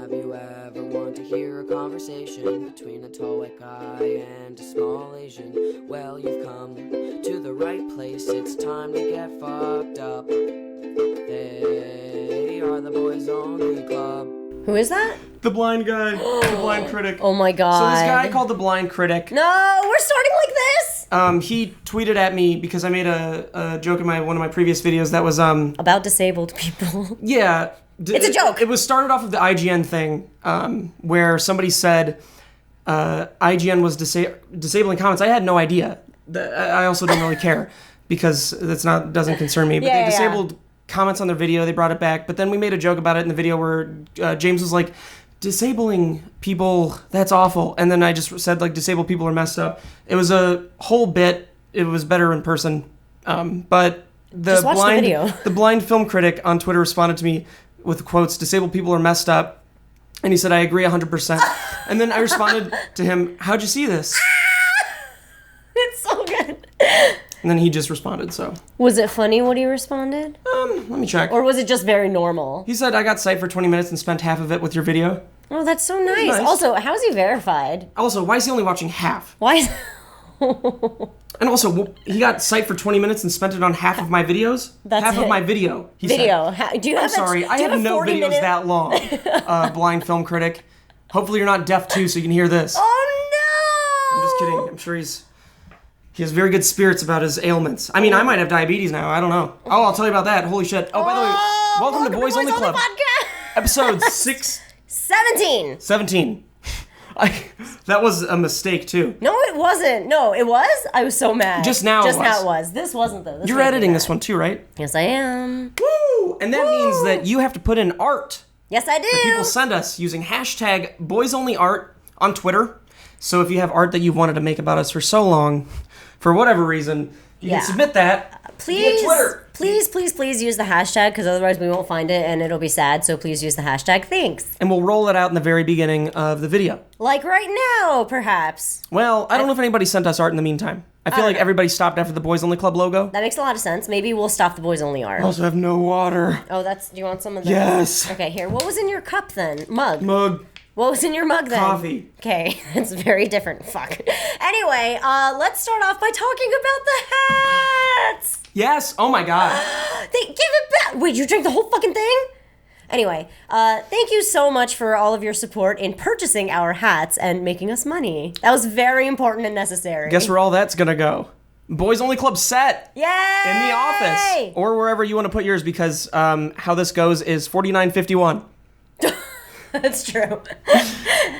Have you ever wanted to hear a conversation between a tall white guy and a small Asian? Well, you've come to the right place. It's time to get fucked up. They are the Boys Only Club. Who is that? The blind guy. The blind critic. Oh my god. So this guy called the blind critic. No, we're starting like this? He tweeted at me because I made a joke in one of my previous videos that was about disabled people. Yeah. It's a joke. It was started off of the IGN thing, where somebody said IGN was disabling comments. I had no idea. I also don't really care because doesn't concern me. But they disabled comments on their video. They brought it back. But then we made a joke about it in the video where James was like, disabling people, that's awful. And then I just said, like, disabled people are messed up. It was a whole bit. It was better in person. But the blind film critic on Twitter responded to me with quotes, disabled people are messed up. And he said, I agree 100%. And then I responded to him, how'd you see this? It's so good. And then he just responded, so. Was it funny what he responded? Let me check. Or was it just very normal? He said, I got psyched for 20 minutes and spent half of it with your video. Oh, that's so nice. Also, how is he verified? Also, why is he only watching half? Why is... And also, he got psyched for 20 minutes and spent it on half of my videos? That's of my video. He said. Do you have I'm sorry, I have no videos that long. Blind film critic. Hopefully you're not deaf too, so you can hear this. Oh no! I'm just kidding. I'm sure he has very good spirits about his ailments. I mean, I might have diabetes now. I don't know. Oh, I'll tell you about that. Holy shit. Oh, by the way, welcome to Boys Only Club. Episode 17. That was a mistake, too. No, it wasn't. No, it was? I was so mad. Just now it was. This wasn't, though. You're editing this one, too, right? Yes, I am. Woo! And that means that you have to put in art. Yes, I do. That people send us using hashtag BoysOnlyArt on Twitter. So if you have art that you've wanted to make about us for so long, for whatever reason, you can submit that via Twitter. Please use the hashtag, because otherwise we won't find it and it'll be sad, so please use the hashtag. Thanks. And we'll roll it out in the very beginning of the video. Like right now, perhaps. Well, I don't know if anybody sent us art in the meantime. I feel like everybody stopped after the Boys Only Club logo. That makes a lot of sense. Maybe we'll stop the Boys Only art. I also have no water. Oh, do you want some of this? Yes. Okay, here. What was in your cup then? Mug. What was in your mug then? Coffee. Okay, it's very different. Fuck. Anyway, let's start off by talking about the hats. Yes. Oh my god. Give it back. Wait, you drank the whole fucking thing? Anyway, thank you so much for all of your support in purchasing our hats and making us money. That was very important and necessary. Guess where all that's gonna go? Boys Only Club set. Yay! In the office. Or wherever you want to put yours, because how this goes is $49.51. That's true.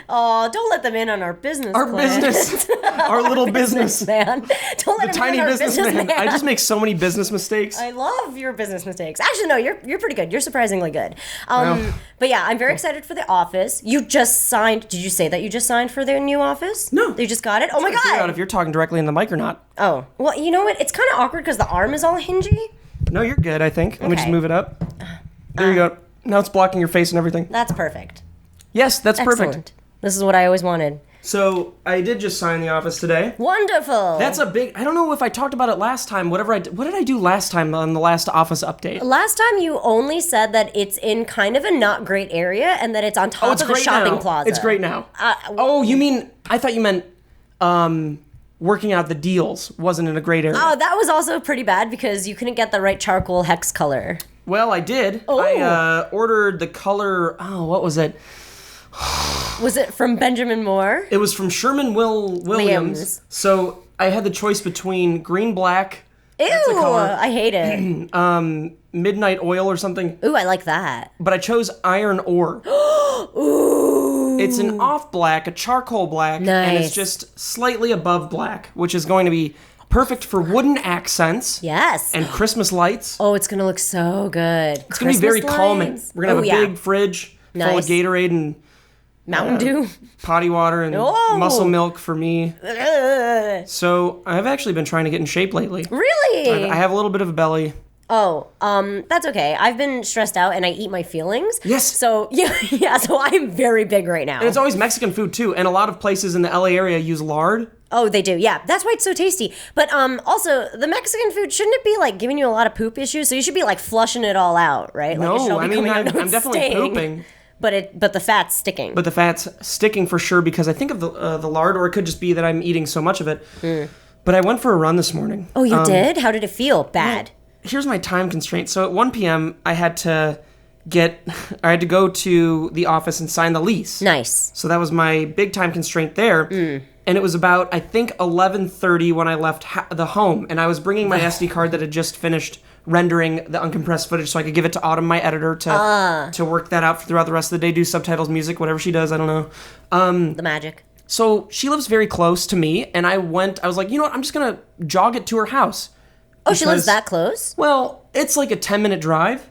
Oh, don't let them in on our business. Our business. Our little business. Man. Don't let them in on our business, man. I just make so many business mistakes. I love your business mistakes. Actually, no, you're pretty good. You're surprisingly good. But yeah, I'm very excited for the office. You just signed. Did you say that you just signed for their new office? No. You just got it? Oh my god. Figure out if you're talking directly in the mic or not. Oh. Well, you know what? It's kind of awkward because the arm is all hingy. No, you're good, I think. Let me just move it up. There you go. Now it's blocking your face and everything. That's perfect. Yes, that's Excellent. perfect. This is what I always wanted. So, I did just sign the office today. Wonderful. That's a big... I don't know if I talked about it last time. What did I do last time on the last office update? Last time you only said that it's in kind of a not great area and that it's on top of the shopping plaza. It's great now. You mean... I thought you meant... working out the deals wasn't in a great area. Oh, that was also pretty bad because you couldn't get the right charcoal hex color. Well, I did. Oh. I ordered the color... Oh, what was it? Was it from Benjamin Moore? It was from Sherman Williams. So I had the choice between green, black. Ew, that's a color. I hate it. Midnight oil or something. Ooh, I like that. But I chose iron ore. Ooh. It's an off black, a charcoal black, nice. And it's just slightly above black, which is going to be perfect for wooden accents. Yes. And Christmas lights. Oh, it's going to look so good. It's going to be very calming. We're going to have a big fridge full of Gatorade and Mountain Dew, potty water, and muscle milk for me. So I've actually been trying to get in shape lately. Really? I have a little bit of a belly. Oh, that's okay. I've been stressed out and I eat my feelings. Yes. So yeah. So I'm very big right now. And it's always Mexican food too, and a lot of places in the LA area use lard. Oh, they do. Yeah, that's why it's so tasty. But also, the Mexican food, shouldn't it be like giving you a lot of poop issues? So you should be like flushing it all out, right? No, like I'm definitely pooping. but the fat's sticking. But the fat's sticking for sure because I think of the lard, or it could just be that I'm eating so much of it. But I went for a run this morning. Oh, you did? How did it feel? Bad. Here's my time constraint. So at 1 p.m., I had to go to the office and sign the lease. Nice. So that was my big time constraint there. And it was about, I think, 11:30 when I left the home. And I was bringing my SD card that had just finished rendering the uncompressed footage so I could give it to Autumn, my editor, to work that out throughout the rest of the day, do subtitles, music, whatever she does, I don't know. The magic. So she lives very close to me, and I was like, you know what, I'm just going to jog it to her house. Oh, she lives that close? Well, it's like a 10-minute drive.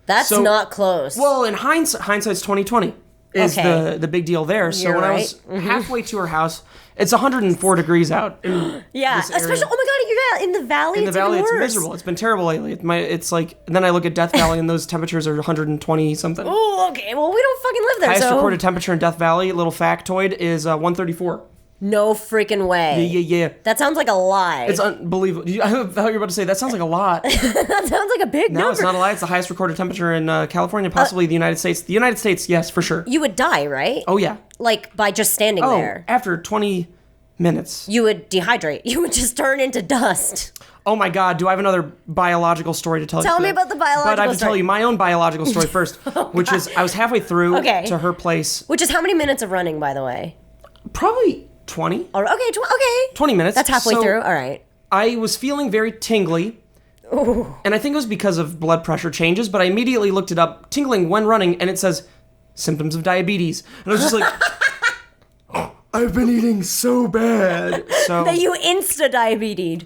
That's not close. Well, in hindsight's 2020 is the big deal there. So when I was halfway to her house, it's 104 degrees out. Yeah, especially, oh my God, in the valley, it's even worse. It's miserable. It's been terrible lately. It's like, and then I look at Death Valley and those temperatures are 120 something. Oh, okay. Well, we don't fucking live there, Highest recorded temperature in Death Valley, little factoid, is 134. No freaking way. Yeah. That sounds like a lie. It's unbelievable. I thought you were about to say, that sounds like a lot. That sounds like a big number. No, it's not a lie. It's the highest recorded temperature in California, possibly the United States. The United States, yes, for sure. You would die, right? Oh, yeah. Like, by just standing there. After 20 minutes. You would dehydrate. You would just turn into dust. Oh my God, do I have another biological story to tell you? Tell me about the biological story. But I have to tell you my own biological story first, which is I was halfway through to her place. Which is how many minutes of running, by the way? Probably 20. Okay. 20 minutes. That's halfway through. All right. I was feeling very tingly. Ooh. And I think it was because of blood pressure changes, but I immediately looked it up, tingling when running, and it says symptoms of diabetes. And I was just like, I've been eating so bad. So that you insta-diabetied.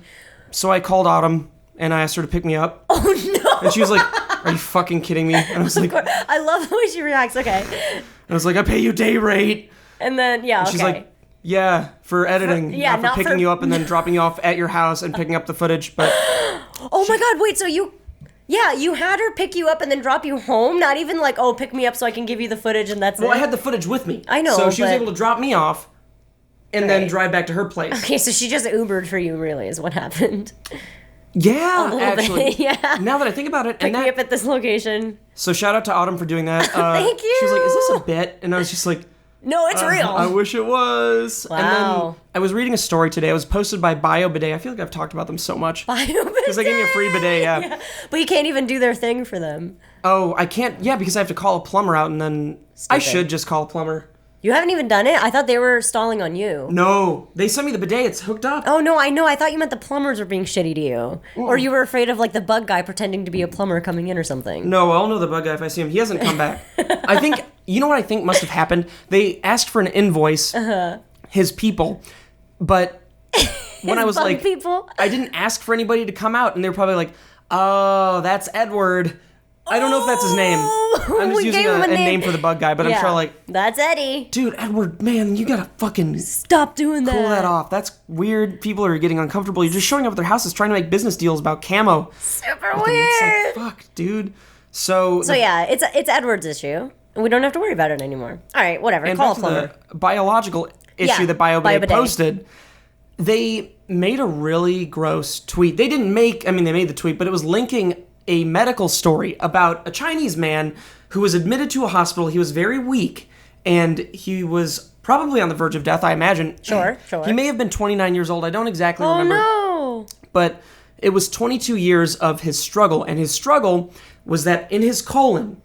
So I called Autumn, and I asked her to pick me up. Oh, no. And she was like, are you fucking kidding me? And I was like, I love the way she reacts. Okay. And I was like, I pay you day rate. And then, and she's like, yeah, for editing. Not for picking you up and then dropping you off at your house and picking up the footage. But oh my God, wait, so you had her pick you up and then drop you home? Not even like, oh, pick me up so I can give you the footage and that's it? Well, I had the footage with me. I know, so she was able to drop me off and then drive back to her place. Okay, so she just Ubered for you, really, is what happened. Yeah, actually. Yeah. Now that I think about it. Pick me up at this location. So shout out to Autumn for doing that. Thank you. She was like, is this a bit? And I was just like, no, it's real. I wish it was. Wow. And then I was reading a story today. It was posted by BioBidet. I feel like I've talked about them so much. BioBidet. Because they gave me a free bidet, yeah. But you can't even do their thing for them. Oh, I can't. Yeah, because I have to call a plumber out and then I should just call a plumber. You haven't even done it? I thought they were stalling on you. No, they sent me the bidet. It's hooked up. Oh, no, I know. I thought you meant the plumbers were being shitty to you. Or you were afraid of, like, the bug guy pretending to be a plumber coming in or something. No, I'll know the bug guy if I see him. He hasn't come back. I think, you know what I think must have happened? They asked for an invoice, his people, but when I was like, people? I didn't ask for anybody to come out, and they were probably like, oh, that's Edward. I don't know if that's his name. I'm just using a name for the bug guy, but I'm sure like... That's Eddie. Dude, Edward, man, you gotta fucking... Stop doing that. Pull that off. That's weird. People are getting uncomfortable. You're just showing up at their houses trying to make business deals about camo. Super weird. It's like, fuck, dude. So yeah, it's Edward's issue. And we don't have to worry about it anymore. All right, whatever. And call a back plumber. to the biological issue that BioBidet posted. They made a really gross tweet. They made the tweet, but it was linking a medical story about a Chinese man who was admitted to a hospital. He was very weak, and he was probably on the verge of death, I imagine. Sure. He may have been 29 years old. I don't exactly remember. Oh, no. But it was 22 years of his struggle, and his struggle was that in his colon,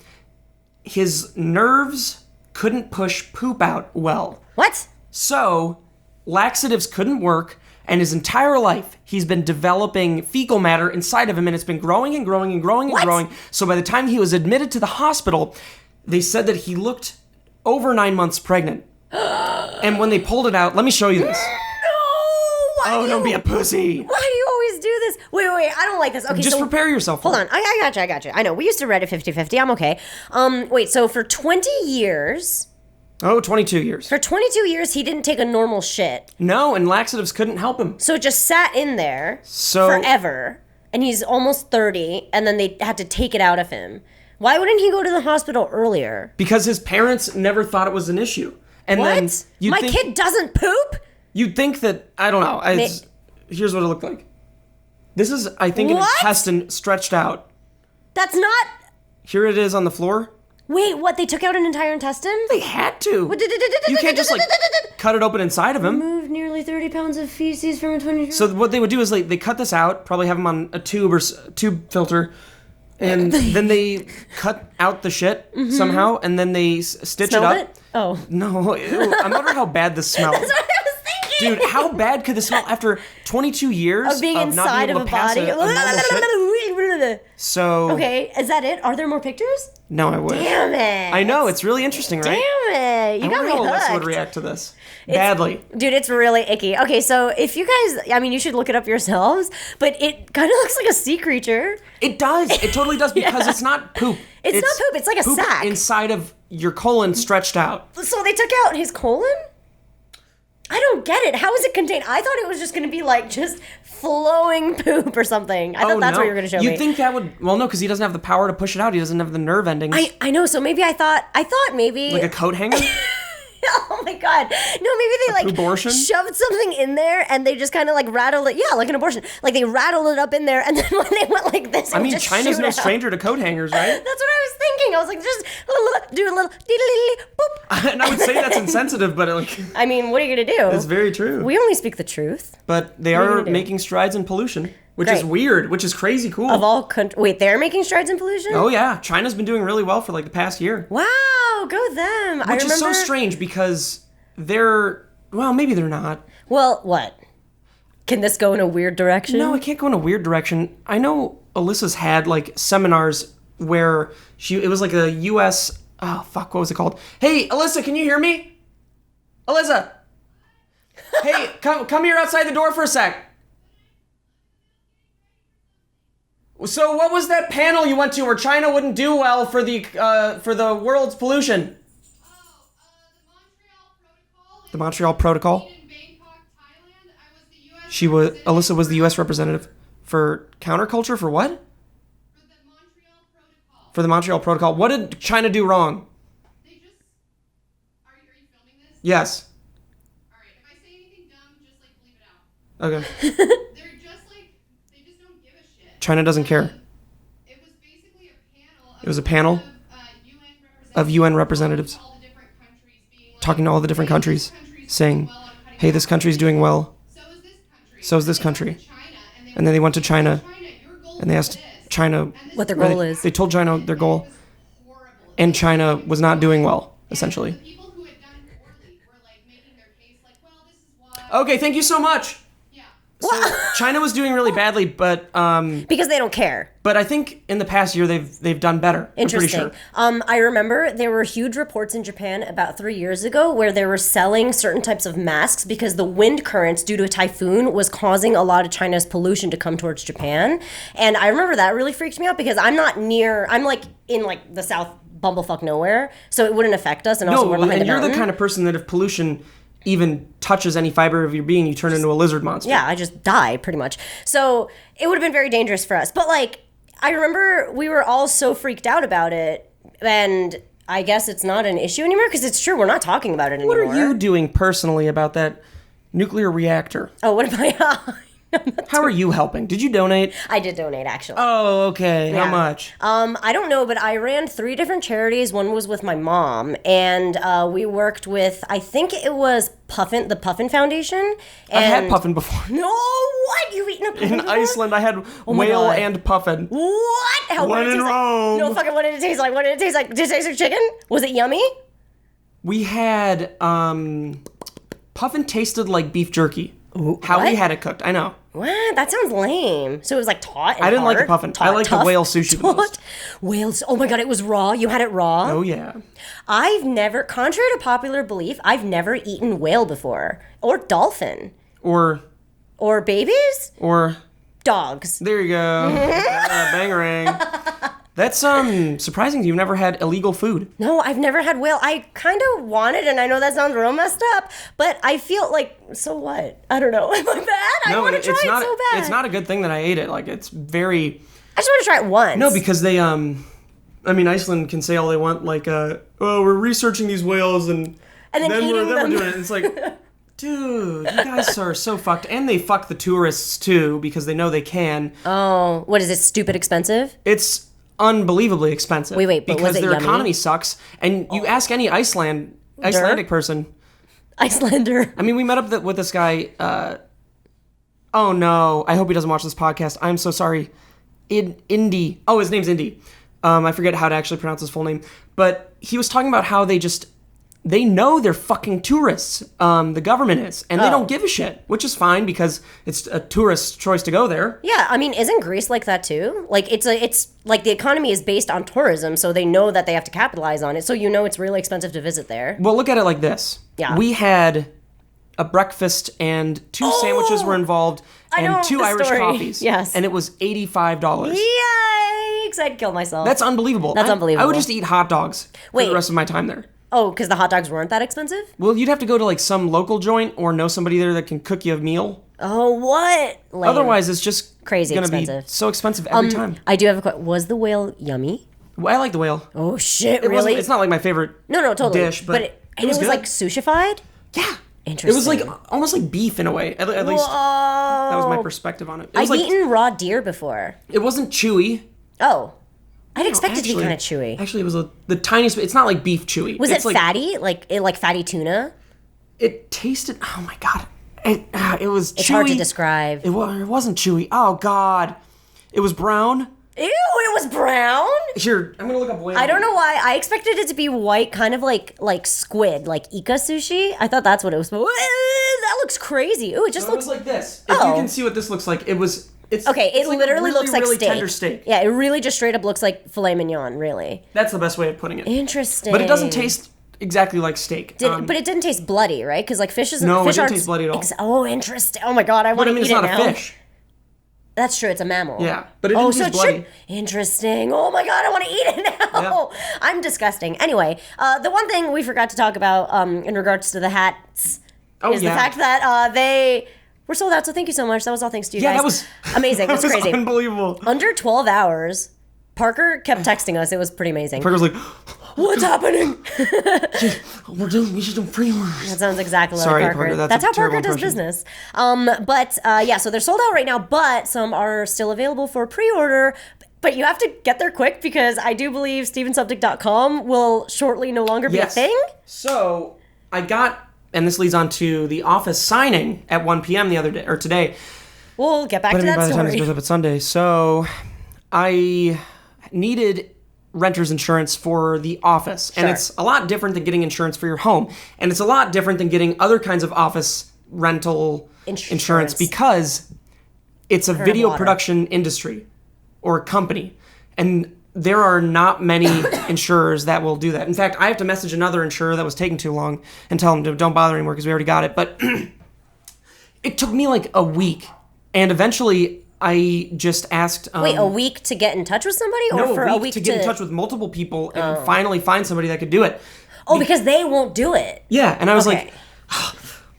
his nerves couldn't push poop out well. What? So, laxatives couldn't work, and his entire life, he's been developing fecal matter inside of him, and it's been growing and growing and growing and growing. So by the time he was admitted to the hospital, they said that he looked over 9 months pregnant. And when they pulled it out, let me show you this. No! Don't be a pussy. Why do you always do this? Wait, I don't like this. Okay, just prepare yourself. Hold on, I got you. I know, we used to read it 50-50. I'm okay. Wait, so for 20 years... Oh, 22 years. For 22 years, he didn't take a normal shit. No, and laxatives couldn't help him. So it just sat in there forever. And he's almost 30, and then they had to take it out of him. Why wouldn't he go to the hospital earlier? Because his parents never thought it was an issue. And what? My kid doesn't poop? You'd think that, I don't know. Here's what it looked like. This is, I think, an intestine stretched out. That's not... Here it is on the floor. Wait, what? They took out an entire intestine? They had to. You can't just like cut it open inside of him. Remove nearly 30 pounds of feces from a 20. So what they would do is like they cut this out, probably have them on a tube or tube filter, and then they cut out the shit somehow, and then they stitch Smell it up. it? Oh. No, ew. I'm wondering how bad this smells. That's what I was thinking. Dude, how bad could this smell after 22 years Of being not inside being of able a to pass body. a normal shit? So Okay, is that it? Are there more pictures? no, I wish. Damn it. I know, it's really interesting, right? Damn it. You I got wonder me how Alyssa hooked. would react to this. Badly. Dude, it's really icky. Okay, so if you guys, I mean, you should look it up yourselves, but it kind of looks like a sea creature. It does. It totally does because it's not poop. It's not poop, it's like a poop sack. inside of your colon stretched out. So they took out his colon? I don't get it. How is it contained? I thought it was just going to be like just flowing poop or something. I thought that's what you were going to show me. You'd think that would, well, no, because he doesn't have the power to push it out. He doesn't have the nerve endings. I know, so maybe I thought maybe. Like a coat hanger? Oh my god. No, maybe they like abortion? shoved something in there and they just kind of like rattled it. Yeah, like an abortion. Like they rattled it up in there and then when they went like this, it I would mean, just China's shoot no out. stranger to coat hangers, right? That's what I was thinking. I was like, just do a little boop. And I would say that's insensitive, but like, I mean, what are you gonna do? it's very true. We only speak the truth. But they are you are gonna do? making strides in pollution, which Great. is weird, which is crazy cool. Of all countries. Wait, they're making strides in pollution? Oh yeah, China's been doing really well for like the past year. Wow, go them. Which is so strange because they're, well, maybe they're not. Well, what? Can this go in a weird direction? No, it can't go in a weird direction. I know Alyssa's had like seminars where it was like a US, oh fuck, what was it called? Hey, Alyssa, can you hear me? Alyssa! Hey, come here outside the door for a sec. So what was that panel you went to where China wouldn't do well for the world's pollution? The Montreal Protocol. Alyssa was the U.S. representative for counterculture for what? For the Montreal Protocol. What did China do wrong? Are you filming this? Yes. Alright, if I say anything dumb, just like bleep it out. Okay. They're just like, they just don't give a shit. China doesn't care. It was basically a panel. It was a panel of UN representatives all the different countries being like, talking to all the different countries, saying, "Hey, this country's doing well. So is this country." And then they went to China, and they asked China What their goal is. They told China their goal, and China was not doing well, essentially. The people who had done poorly were like making their case like, well, this is why. Okay, thank you so much. Yeah. So China was doing really badly, but Because they don't care. I think in the past year they've done better. Interesting. I'm pretty sure. I remember there were huge reports in Japan about 3 years ago where they were selling certain types of masks because the wind currents due to a typhoon was causing a lot of China's pollution to come towards Japan. And I remember that really freaked me out because I'm like in like the south bumblefuck nowhere, so it wouldn't affect us. And also we're behind and the you're the mountain. kind of person that if pollution even touches any fiber of your being, you turn into a lizard monster. Yeah, I just die pretty much. So it would have been very dangerous for us. But like, I remember we were all so freaked out about it, and I guess it's not an issue anymore because it's true, we're not talking about it What anymore. are you doing personally about that nuclear reactor? Oh, what am I? How are you helping? Did you donate? I did donate, actually. Oh, okay. Yeah. How much? I don't know, but I ran 3 different charities. One was with my mom, and we worked with, I think it was the Puffin Foundation. And I've had puffin before. No, what? You've eaten a puffin In before? Iceland, I had my whale God. and puffin. What? What When did it in taste like? Rome. No, fucking what did it taste like? What did it taste like? Did it taste like chicken? Was it yummy? We had puffin tasted like beef jerky. How what? we had it cooked. I know. What? That sounds lame. So it was like taut and I didn't like the hard? puffin. I Taut, like the tough, whale sushi the most. taut. Whales. Oh my god, it was raw. You had it raw? Oh yeah. I've never, contrary to popular belief, I've never eaten whale before. Or dolphin. Or babies? Dogs. there you go. Bangarang. That's surprising. You've never had illegal food. No, I've never had whale. I kind of wanted, and I know that sounds real messed up, but I feel like, so what? I don't know. Am I bad? I want to try it not. so bad. It's not a good thing that I ate it. Like it's very. I just want to try it once. No, because they I mean, Iceland can say all they want, like oh, we're researching these whales and then eating we're them. doing it. It's like, dude, you guys are so fucked, and they fuck the tourists too because they know they can. Oh, what is it? Stupid expensive? It's unbelievably expensive. Wait, but was because it their yummy? economy sucks. And you ask any Icelandic person. Icelander. I mean, we met up with this guy. Oh no! I hope he doesn't watch this podcast. I'm so sorry. Indy. Oh, his name's Indy. I forget how to actually pronounce his full name. But he was talking about how they know they're fucking tourists. The government is, and they don't give a shit, which is fine because it's a tourist's choice to go there. Yeah, I mean, isn't Greece like that too? Like it's like the economy is based on tourism, so they know that they have to capitalize on it. So it's really expensive to visit there. Well, look at it like this. Yeah. We had a breakfast and 2 sandwiches were involved I and know 2 the Irish story. coffees. Yes. And it was $85. Yikes! I'd kill myself. That's unbelievable. That's unbelievable. I would just eat hot dogs for Wait. the rest of my time there. Oh, because the hot dogs weren't that expensive? Well, you'd have to go to like some local joint or know somebody there that can cook you a meal. Oh, what? Lame. Otherwise, it's just Crazy gonna expensive. be so expensive every time. I do have a question. Was the whale yummy? Well, I like the whale. Oh shit! It Really? It's not like my favorite No, totally. dish, but it was good. like sushified. Yeah. Interesting. It was like almost like beef in a way. At least that was my Whoa. perspective on it. It was I've like, eaten raw deer before. It wasn't chewy. Oh, I'd expect it to be Actually- kind of chewy. Actually, it was the tiniest. It's not like beef chewy. Was It's it like, fatty? Like fatty tuna? It tasted. Oh my god! It was chewy. It's hard to describe. It wasn't chewy. Oh god! It was brown. Ew! It was brown. Here, I'm gonna look up whale. I don't know why. I expected it to be white, kind of like squid, like Ika sushi. I thought that's what it was. That looks crazy. Ooh, it just So it looks was like this. If you Oh. can see what this looks like, it was. It's okay. It it's like a literally really, looks like really steak. tender steak. Yeah, it really just straight up looks like filet mignon. Really That's the best way of putting it. interesting. But it doesn't taste exactly like steak. But it didn't taste bloody, right? Because like fish isn't. No, it fish didn't aren't taste bloody at all. Oh, interesting. Oh my god, I want But I to mean, eat it's not it a now. fish. That's true. It's a mammal. Yeah, but it didn't so taste it bloody. should. Interesting. Oh my god, I want to eat it now. Yeah. I'm disgusting. Anyway, the one thing we forgot to talk about in regards to the hats is the fact that they were sold out. So thank you so much. That was all thanks to you Yeah, guys. that was amazing. That It was crazy. unbelievable. Under 12 hours. Parker kept texting us. It was pretty amazing. Parker's like, What's happening? we should do pre-orders. That sounds exactly Sorry, like Parker. Parker, that's That's a how Parker terrible does business. But yeah, so they're sold out right now, but some are still available for pre-order. But you have to get there quick because I do believe StevensUptic.com will shortly no longer be a thing. So I got, and this leads on to the Office signing at 1 p.m. the other day, or today. We'll get back But to I mean, by that the time this story. goes up, it's Sunday. So I needed renter's insurance for the office. And Sure. it's a lot different than getting insurance for your home. And it's a lot different than getting other kinds of office rental insurance because it's a video water. production industry or company. And there are not many insurers that will do that. In fact, I have to message another insurer that was taking too long and tell them to don't bother anymore because we already got it. But it took me like a week. And eventually I just asked... Wait, a week to get in touch with somebody, or no, for a week to get in touch with multiple people and finally find somebody that could do it. Oh, because they won't do it. Yeah, and I was Okay. like,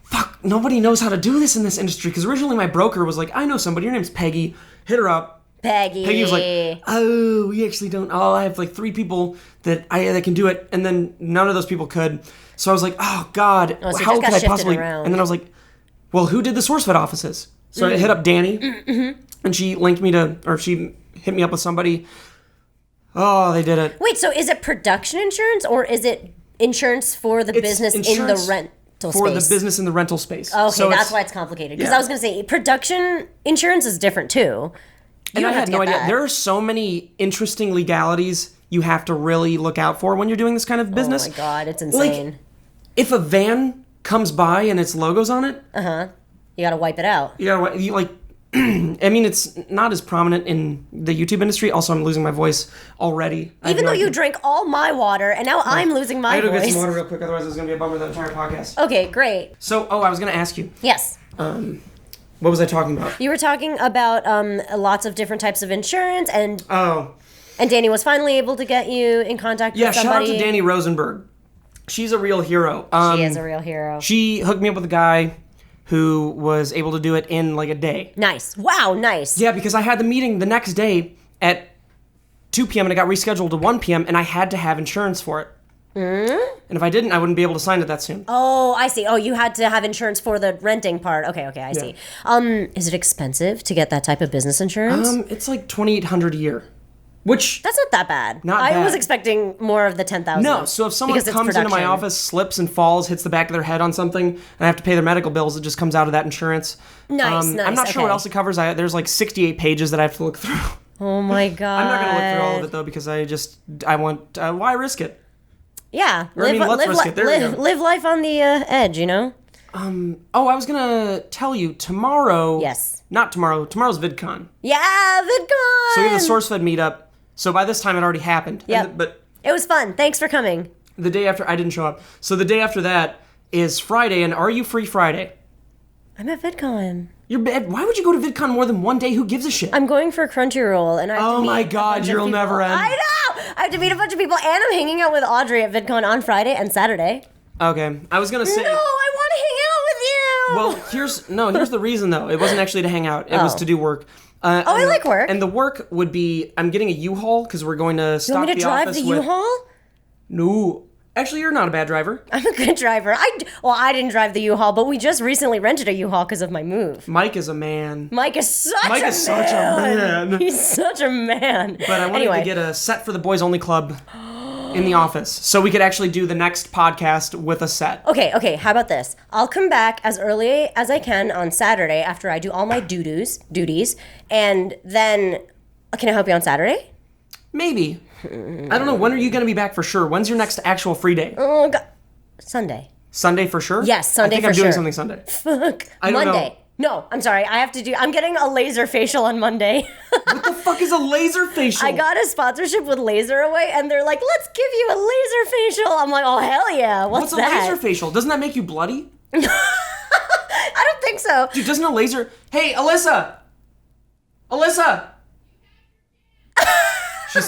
fuck, nobody knows how to do this in this industry. Because originally my broker was like, I know somebody, your name's Peggy, hit her up. Peggy. Peggy was like, oh, we actually don't. Oh, I have like 3 people that can do it, and then none of those people could. So I was like, oh God, so it how just got could I shifted possibly? around. And then I was like, well, who did the SourceFed offices? So I hit up Danny, and she linked me to, or she hit me up with somebody. Oh, they did it. Wait, so is it production insurance or is it insurance for the It's business in the insurance rental for space? the business in the rental space. Okay, So that's it's- why it's complicated. Because yeah. I was going to say production insurance is different too. You And don't I have had to no get idea. that. There are so many interesting legalities you have to really look out for when you're doing this kind of business. Oh my god, it's Like, insane. if a van comes by and its logo's on it, You got to wipe it out. you like. I mean, it's not as prominent in the YouTube industry. Also, I'm losing my voice already. I have Even no though you idea. drank all my water and now I'm losing I my gotta go get voice. some water real quick, otherwise it's gonna be a bummer the entire podcast. Okay, great. So, I was gonna ask you, Yes. what was I talking about? You were talking about lots of different types of insurance and Oh, Danny was finally able to get you in contact yeah. with Shout out somebody. to Danny Rosenberg. She's a real hero. She is a real hero. She hooked me up with a guy who was able to do it in like a day. Nice. Wow, nice. Yeah, because I had the meeting the next day at 2 p.m. and it got rescheduled to 1 p.m. and I had to have insurance for it. And if I didn't, I wouldn't be able to sign it that soon. Oh, I see. Oh, you had to have insurance for the renting part. Okay, I see. Is it expensive to get that type of business insurance? It's like $2,800 a year. Which That's not that bad. Not I was bad. expecting more of the 10,000. no, so if someone because it's comes into my production. office, slips and falls, hits the back of their head on something, and I have to pay their medical bills, it just comes out of that insurance. Nice, I'm nice, not sure what okay. else it covers. There's like 68 pages that I have to look through. Oh my god. I'm not gonna look through all of it though because why risk it? Yeah. Or, I mean, let's risk it. There we go. Live life on the edge, you know? Oh, I was gonna tell you tomorrow. Yes. Not tomorrow. Tomorrow's VidCon. Yeah, VidCon! So we have the SourceFed meetup. So by this time it already happened. Yep. But It was fun. Thanks for coming. the day after, I didn't show up. So the day after that is Friday, and are you free Friday? I'm at VidCon. You're bad. Why would you go to VidCon more than one day? Who gives a shit? I'm going for Crunchyroll, and I have to Oh meet my a God, bunch of you'll people. never end. I know! I have to meet a bunch of people, and I'm hanging out with Audrey at VidCon on Friday and Saturday. Okay, I was gonna say. No, I want to hang out with you! Well, here's the reason though. It wasn't actually to hang out. It was to do work. I like work. And the work would be, I'm getting a U-Haul because we're going to You stock want me to the drive office the with. U-Haul? No, actually, you're not a bad driver. I'm a good driver. I didn't drive the U-Haul, but we just recently rented a U-Haul because of my move. Mike is a man. Mike is such a man. He's such a man. But I wanted to get a set for the Boys Only Club in the office so we could actually do the next podcast with a set. Okay, how about this? I'll come back as early as I can on Saturday after I do all my duties, and then can I help you on Saturday? Maybe. I don't know. When are you going to be back for sure? When's your next actual free day? Oh God. Sunday. Sunday for sure? Yes, Sunday I think for I'm doing sure. something Sunday. Fuck. I don't Monday. know. No, I'm sorry. I'm getting a laser facial on Monday. What the fuck is a laser facial? I got a sponsorship with Laser Away, and they're like, let's give you a laser facial. I'm like, oh, hell yeah. What's What's a that? laser facial? Doesn't that make you bloody? I don't think so. Dude, doesn't a laser... Hey, Alyssa! Alyssa! She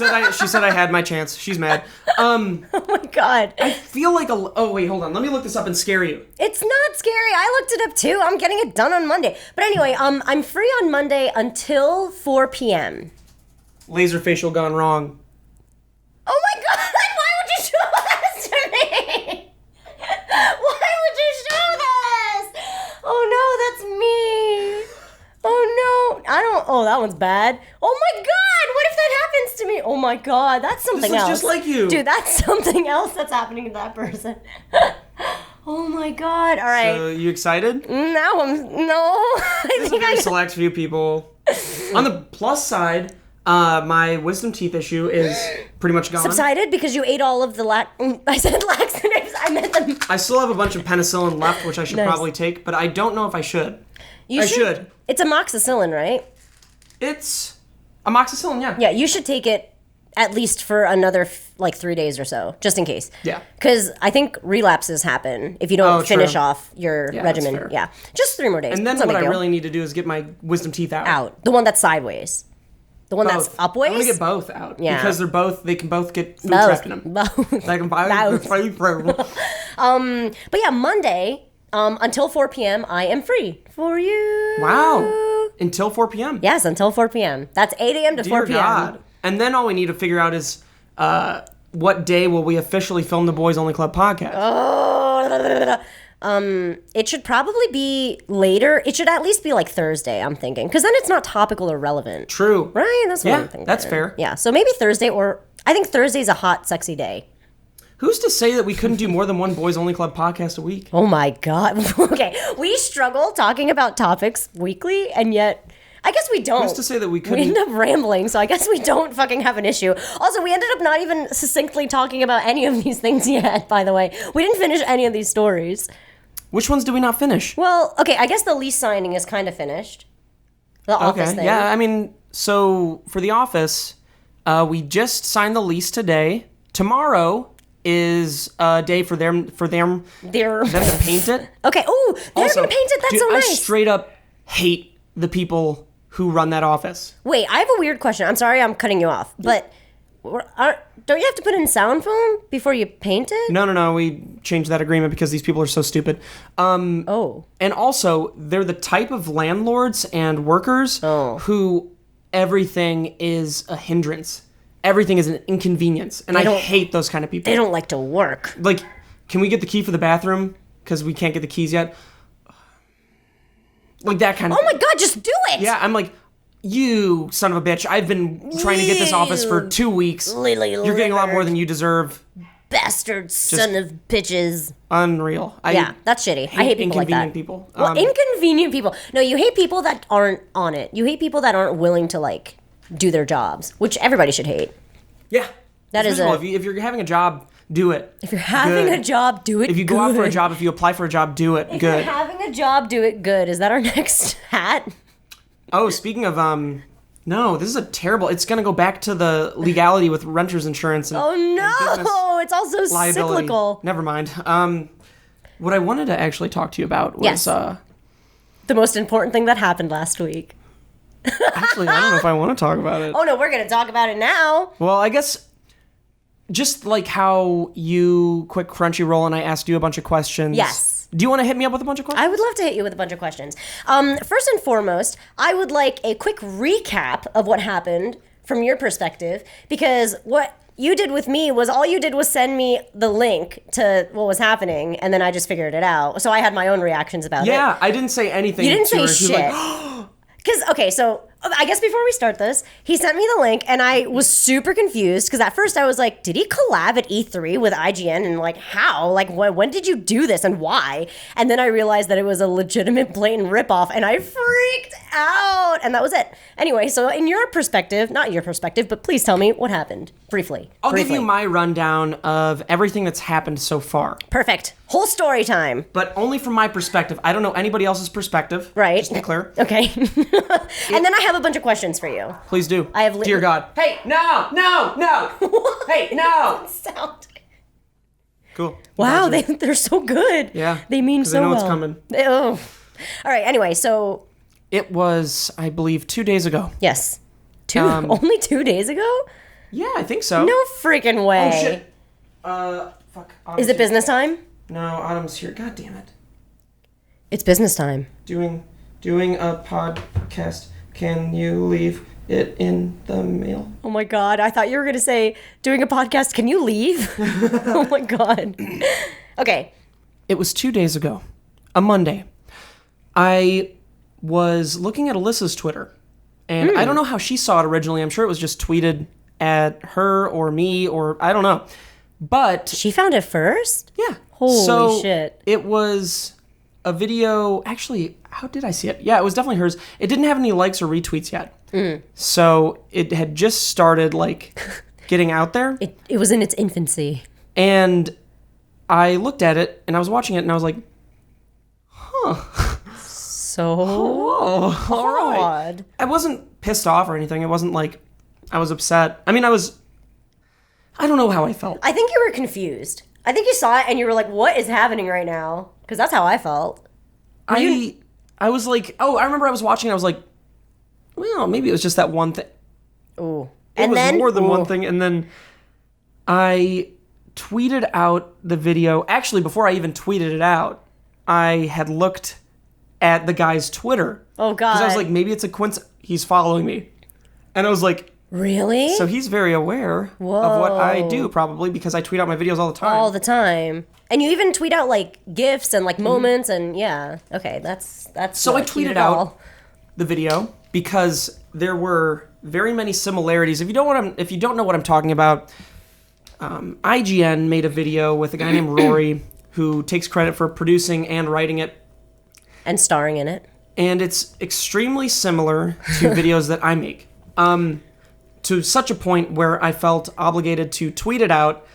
said I had my chance. She's mad. Oh my God. Feel like a... Oh, wait, hold on. Let me look this up and scare you. It's not scary. I looked it up too. I'm getting it done on Monday. But anyway, I'm free on Monday until 4 p.m. Laser facial gone wrong. Oh my God! Why would you show this to me? Why would you show this? Oh no, that's me. Oh no, I don't. Oh, that one's bad. Oh my God! What if that happens to me? Oh my God, that's something looks else. just like you. Dude. That's something else that's happening to that person. Oh my God! All right. So, you excited? Now I'm no. I There's a think very I. select few people. On the plus side, my wisdom teeth issue is pretty much gone. Subsided because you ate all of the I said laxatives. I meant them. I still have a bunch of penicillin left, which I should Nice. probably take, but I don't know if I should. You I should. It's amoxicillin, right? It's amoxicillin, yeah. Yeah, you should take it at least for another 3 days or so, just in case. Yeah. Because I think relapses happen if you don't Oh, finish true. off your Yeah, that's regimen. fair. Yeah, just 3 more days. And then It's no what big I deal. really need to do is get my wisdom teeth out. out the one that's sideways, the one that's Both. upways. I want to get both out. Yeah. Because they can both get food Both. trapped in them. Both. They can buy Both. But yeah, Monday until 4 p.m. I am free for you. Wow. Until 4 p.m. Yes, until 4 p.m. That's 8 a.m. to 4 Dear p.m. God. And then all we need to figure out is what day will we officially film the Boys Only Club podcast? It should probably be later. It should at least be like Thursday, I'm thinking. Because then it's not topical or relevant. True. Right? That's what Yeah, I'm thinking. that's fair. Yeah, so maybe Thursday, or I think Thursday's a hot, sexy day. Who's to say that we couldn't do more than one Boys Only Club podcast a week? Oh my God. Okay, we struggle talking about topics weekly, and yet I guess we don't. Who's to say that we We couldn't? end up rambling, so I guess we don't fucking have an issue. Also, we ended up not even succinctly talking about any of these things yet, by the way. We didn't finish any of these stories. Which ones do we not finish? Well, okay, I guess the lease signing is kind of finished. The office thing. Yeah, I mean, so for the office, we just signed the lease today. Tomorrow is a day for them They're to paint it. okay. Oh, they're Also, gonna paint it. That's dude, so I nice. straight up hate the people who run that office. Wait, I have a weird question. I'm sorry, I'm cutting you off, but don't you have to put in sound foam before you paint it? No. We changed that agreement because these people are so stupid. Oh, And also, they're the type of landlords and workers who everything is a hindrance. Everything is an inconvenience. And I don't- hate those kind of people. they don't like to work. Like, can we get the key for the bathroom? Because we can't get the keys yet. Like that kind of Oh my God, just do it. Yeah, I'm like, you son of a bitch, I've been trying to get this office for 2 weeks. You're getting a lot more than you deserve. Bastard son of bitches. Unreal. Yeah, that's shitty. I hate people like that. Inconvenient people. Well, inconvenient people. No, you hate people that aren't on it. You hate people that aren't willing to, like, do their jobs, which everybody should hate. Yeah. That is miserable. If you're having a job, do it. If you're having a job, do it If you go out for a job, if you apply for a job, do it If good. you're having a job, do it good. Is that our next hat? Oh, speaking of, no, this is a terrible, it's going to go back to the legality with renter's insurance. And, Oh, and business no. It's also liability. cyclical. Never mind. What I wanted to actually talk to you about was, Yes. The most important thing that happened last week. actually, I don't know if I want to talk about it. Oh, no, we're going to talk about it now. Well, I guess just like how you quit Crunchyroll and I asked you a bunch of questions. Yes. Do you want to hit me up with a bunch of questions? I would love to hit you with a bunch of questions. First and foremost, I would like a quick recap of what happened from your perspective, because what you did with me was all you did was send me the link to what was happening, and then I just figured it out. So I had my own reactions about it. Yeah, I didn't say anything. You didn't to her. say She was shit. like, Because, okay, so I guess before we start this, he sent me the link and I was super confused because at first I was like, did he collab at E3 with IGN? And like, how? Like, when did you do this and why? And then I realized that it was a legitimate blatant ripoff and I freaked out. And that was it. Anyway, so in your perspective, not your perspective, but please tell me what happened briefly. I'll give you my rundown of everything that's happened so far. Perfect. Whole story time. But only from my perspective. I don't know anybody else's perspective. Right. Just to be clear. Okay. And then I have a bunch of questions for you. Please do. I have Dear God. Hey, no. Hey, no. Sound. Cool. Wow, Gotcha. they're so good. Yeah, They mean 'cause so they know well. it's coming. Oh. All right, anyway, so It was, I believe, 2 days ago. yes. Only 2 days ago? Yeah, I think so. No freaking way. Oh, shit. Fuck. Autumn's Is it here. business time? No, Autumn's here. God damn it. It's business time. Doing a podcast. Can you leave it in the mail? Oh my god, I thought you were going to say doing a podcast, can you leave? Oh my god. Okay. It was 2 days ago, a Monday. I was looking at Alyssa's Twitter, and I don't know how she saw it originally. I'm sure it was just tweeted at her or me, or I don't know. But She found it first? yeah. Holy shit. It was a video. Actually, how did I see it? Yeah, it was definitely hers. It didn't have any likes or retweets yet. So it had just started like getting out there. It was in its infancy. And I looked at it and I was watching it and I was like, So oh, all right. odd. I wasn't pissed off or anything. It wasn't like I was upset. I mean, I don't know how I felt. I think you were confused. I think you saw it and you were like, what is happening right now? Because that's how I felt. I was like, oh, I remember I was watching and I was like, well, maybe it was just that one thing. Ooh. It was more than one thing. And then I tweeted out the video. Actually, before I even tweeted it out, I had looked at the guy's Twitter. Oh, God. Because I was like, maybe it's a coincidence. He's following me. And I was like, Really? so he's very aware of what I do, probably, because I tweet out my videos all the time. All the time. And you even tweet out like GIFs and like moments and yeah. Okay, that's So I not cute tweeted at out all. the video because there were very many similarities. If you don't know what I'm talking about, IGN made a video with a guy named Rory who takes credit for producing and writing it, And starring in it. and it's extremely similar to videos that I make. To such a point where I felt obligated to tweet it out,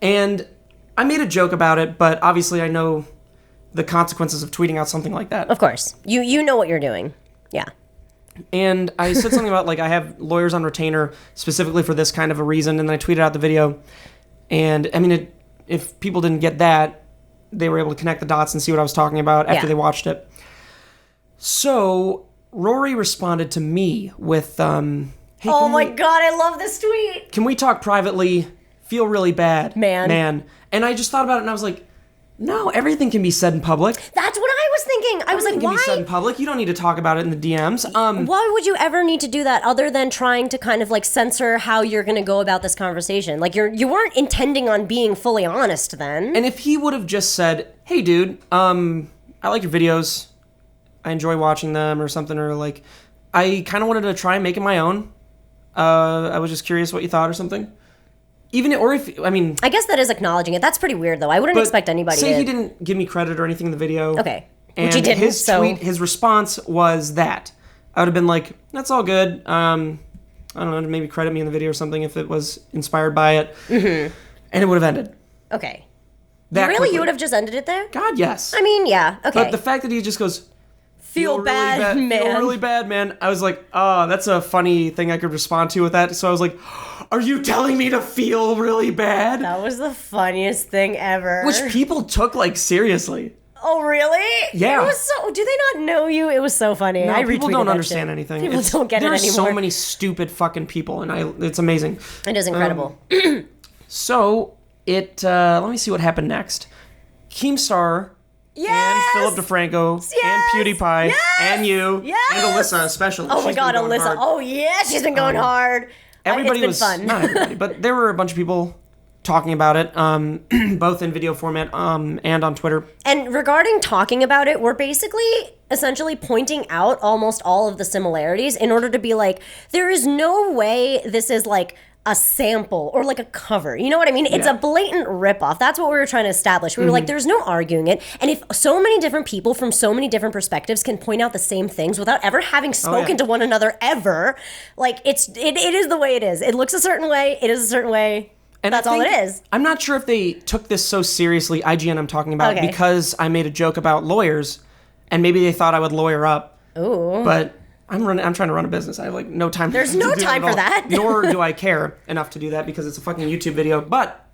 and I made a joke about it, but obviously I know the consequences of tweeting out something like that. Of course. You know what you're doing. Yeah. And I said something about, like, I have lawyers on retainer specifically for this kind of a reason, and then I tweeted out the video. And, I mean, if people didn't get that, they were able to connect the dots and see what I was talking about after Yeah. they watched it. So, Rory responded to me with, hey, Oh my god, I love this tweet. can we talk privately? Feel really bad. Man. And I just thought about it, and I was like, no, everything can be said in public. That's what I was thinking. I was like, Everything can be said in why? public. You don't need to talk about it in the DMs. Why would you ever need to do that other than trying to kind of like censor how you're going to go about this conversation? Like you weren't intending on being fully honest then. And if he would have just said, hey, dude, I like your videos. I enjoy watching them or something, or like, I kind of wanted to try making my own. I was just curious what you thought or something. I guess that is acknowledging it. That's pretty weird, though. I wouldn't expect anybody say to... he didn't give me credit or anything in the video. Okay. And Which he didn't, his response was that. I would have been like, that's all good. I don't know, maybe credit me in the video or something if it was inspired by it. Mm-hmm. And it would have ended. Okay. That Really? quickly. You would have just ended it there? God, yes. I mean, yeah. Okay. But the fact that he just goes... Feel bad, man. Feel really bad, man. I was like, oh, that's a funny thing I could respond to with that. So I was like, are you telling me to feel really bad? That was the funniest thing ever. Which people took, like, seriously. Oh, really? Yeah. It was so... Do they not know you? It was so funny. No, I people retweeted don't that understand shit. anything. People don't get it anymore. There's so many stupid fucking people, and it's amazing. It is incredible. So, let me see what happened next. Keemstar... Yes! And Philip DeFranco, and PewDiePie, and you, and Alyssa especially. Oh my She's God, been going Alyssa. hard. Oh yeah, she's been going hard. Everybody it's been was fun. not everybody, but there were a bunch of people talking about it, both in video format and on Twitter. And regarding talking about it, we're basically essentially pointing out almost all of the similarities in order to be like, there is no way this is like a sample or like a cover. You know what I mean? It's a blatant ripoff. That's what we were trying to establish. We were like, there's no arguing it. And if so many different people from so many different perspectives can point out the same things without ever having spoken to one another ever, like it is the way it is. It looks a certain way. It is a certain way. And that's all it is. I'm not sure if they took this so seriously, IGN I'm talking about, because I made a joke about lawyers, and maybe they thought I would lawyer up. Ooh. But I'm trying to run a business. I have like no time. There's no time for that. Nor do I care enough to do that because it's a fucking YouTube video. But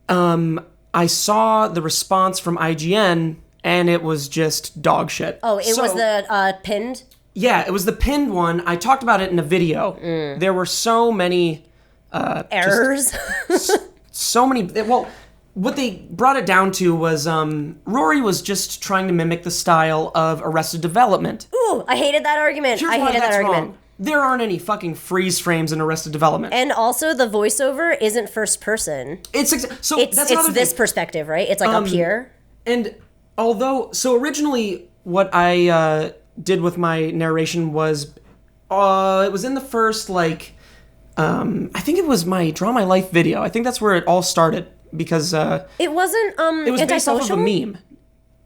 I saw the response from IGN and it was just dog shit. Oh, it was the pinned? Yeah, it was the pinned one. I talked about it in a video. There were so many errors. So many. Well, what they brought it down to was Rory was just trying to mimic the style of Arrested Development. Ooh, I hated that argument. Here's I why hated that that's argument. wrong. There aren't any fucking freeze frames in Arrested Development. And also, the voiceover isn't first person. It's this perspective, right? It's like up here. And originally what I did with my narration was it was in the first I think it was my Draw My Life video. I think that's where it all started because it wasn't it was based off of a meme.